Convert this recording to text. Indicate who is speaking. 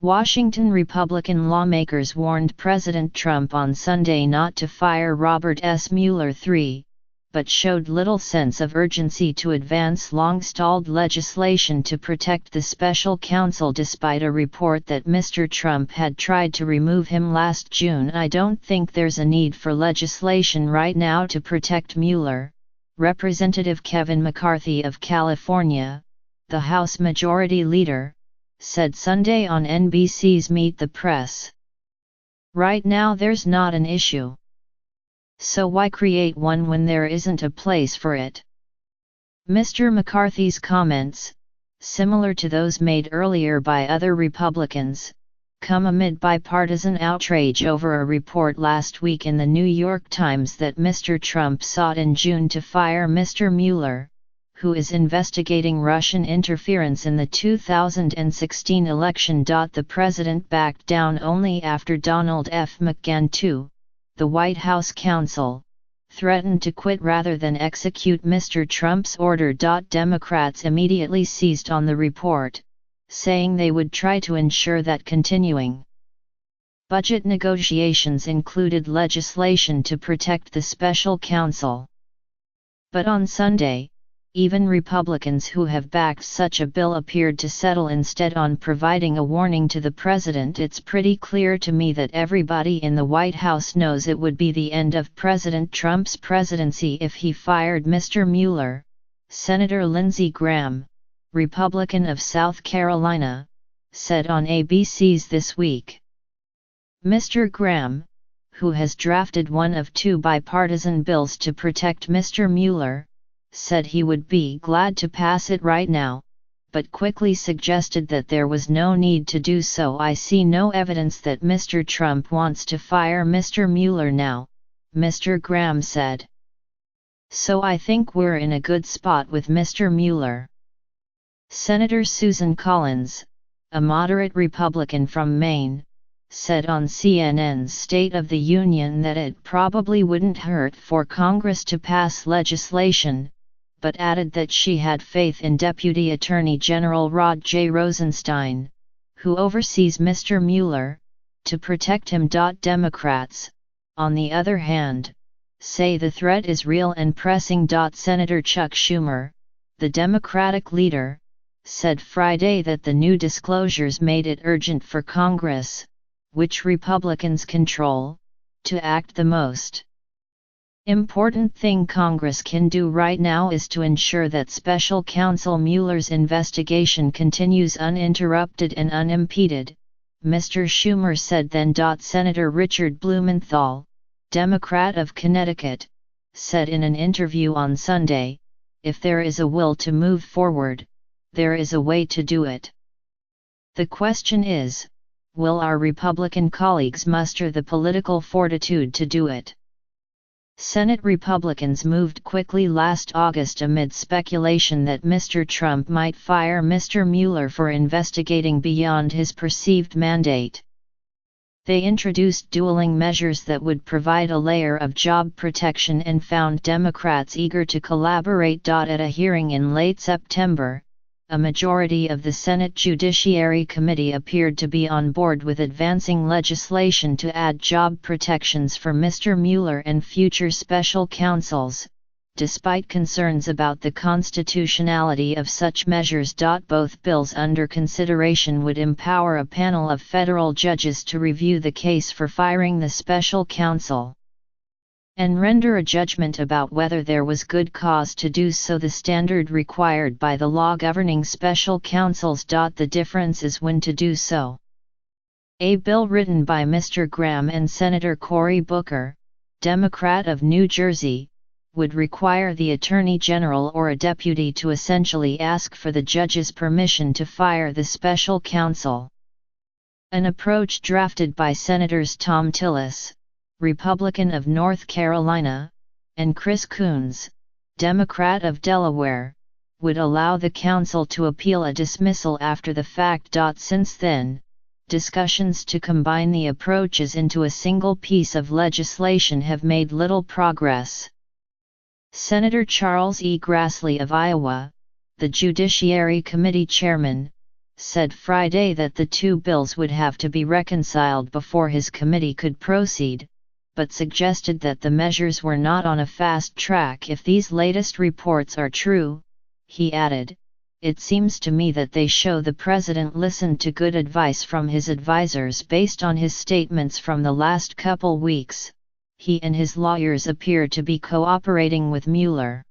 Speaker 1: Washington Republican lawmakers warned President Trump on Sunday not to fire Robert S. Mueller III, but showed little sense of urgency to advance long-stalled legislation to protect the special counsel despite a report that Mr. Trump had tried to remove him last June. "I don't think there's a need for legislation right now to protect Mueller," Representative Kevin McCarthy of California, the House Majority Leader, said Sunday on NBC's Meet the Press. "Right now there's not an issue. So why create one when there isn't a place for it?" Mr. McCarthy's comments, similar to those made earlier by other Republicans, come amid bipartisan outrage over a report last week in the New York Times that Mr. Trump sought in June to fire Mr. Mueller, who is investigating Russian interference in the 2016 election. The president backed down only after Donald F. McGahn II, the White House counsel, threatened to quit rather than execute Mr. Trump's order. Democrats immediately seized on the report, saying they would try to ensure that continuing budget negotiations included legislation to protect the special counsel. But on Sunday, even Republicans who have backed such a bill appeared to settle instead on providing a warning to the president. "It's pretty clear to me that everybody in the White House knows it would be the end of President Trump's presidency if he fired Mr. Mueller," Senator Lindsey Graham, Republican of South Carolina, said on ABC's This Week. Mr. Graham, who has drafted one of two bipartisan bills to protect Mr. Mueller, said he would be glad to pass it right now, but quickly suggested that there was no need to do so. "I see no evidence that Mr. Trump wants to fire Mr. Mueller now," Mr. Graham said. "So I think we're in a good spot with Mr. Mueller." Senator Susan Collins, a moderate Republican from Maine, said on CNN's State of the Union that it probably wouldn't hurt for Congress to pass legislation, but added that she had faith in Deputy Attorney General Rod J. Rosenstein, who oversees Mr. Mueller, to protect him. Democrats, on the other hand, say the threat is real and pressing. Senator Chuck Schumer, the Democratic leader, said Friday that the new disclosures made it urgent for Congress, which Republicans control, to act. "The most important thing Congress can do right now is to ensure that Special Counsel Mueller's investigation continues uninterrupted and unimpeded," Mr. Schumer said then. Senator Richard Blumenthal, Democrat of Connecticut, said in an interview on Sunday, "If there is a will to move forward, there is a way to do it. The question is, will our Republican colleagues muster the political fortitude to do it?" Senate Republicans moved quickly last August amid speculation that Mr. Trump might fire Mr. Mueller for investigating beyond his perceived mandate. They introduced dueling measures that would provide a layer of job protection and found Democrats eager to collaborate. At a hearing in late September, a majority of the Senate Judiciary Committee appeared to be on board with advancing legislation to add job protections for Mr. Mueller and future special counsels, despite concerns about the constitutionality of such measures. Both bills under consideration would empower a panel of federal judges to review the case for firing the special counsel and render a judgment about whether there was good cause to do so, the standard required by the law governing special counsels. The difference is when to do so. A bill written by Mr. Graham and Senator Cory Booker, Democrat of New Jersey, would require the Attorney General or a deputy to essentially ask for the judge's permission to fire the special counsel. An approach drafted by Senators Tom Tillis, Republican of North Carolina, and Chris Coons, Democrat of Delaware, would allow the counsel to appeal a dismissal after the fact. Since then, discussions to combine the approaches into a single piece of legislation have made little progress. Senator Charles E. Grassley of Iowa, the Judiciary Committee chairman, said Friday that the two bills would have to be reconciled before his committee could proceed, but suggested that the measures were not on a fast track. If these latest reports are true, he added, it seems to me that they show the president listened to good advice from his advisors based on his statements from the last couple weeks. He and his lawyers appear to be cooperating with Mueller.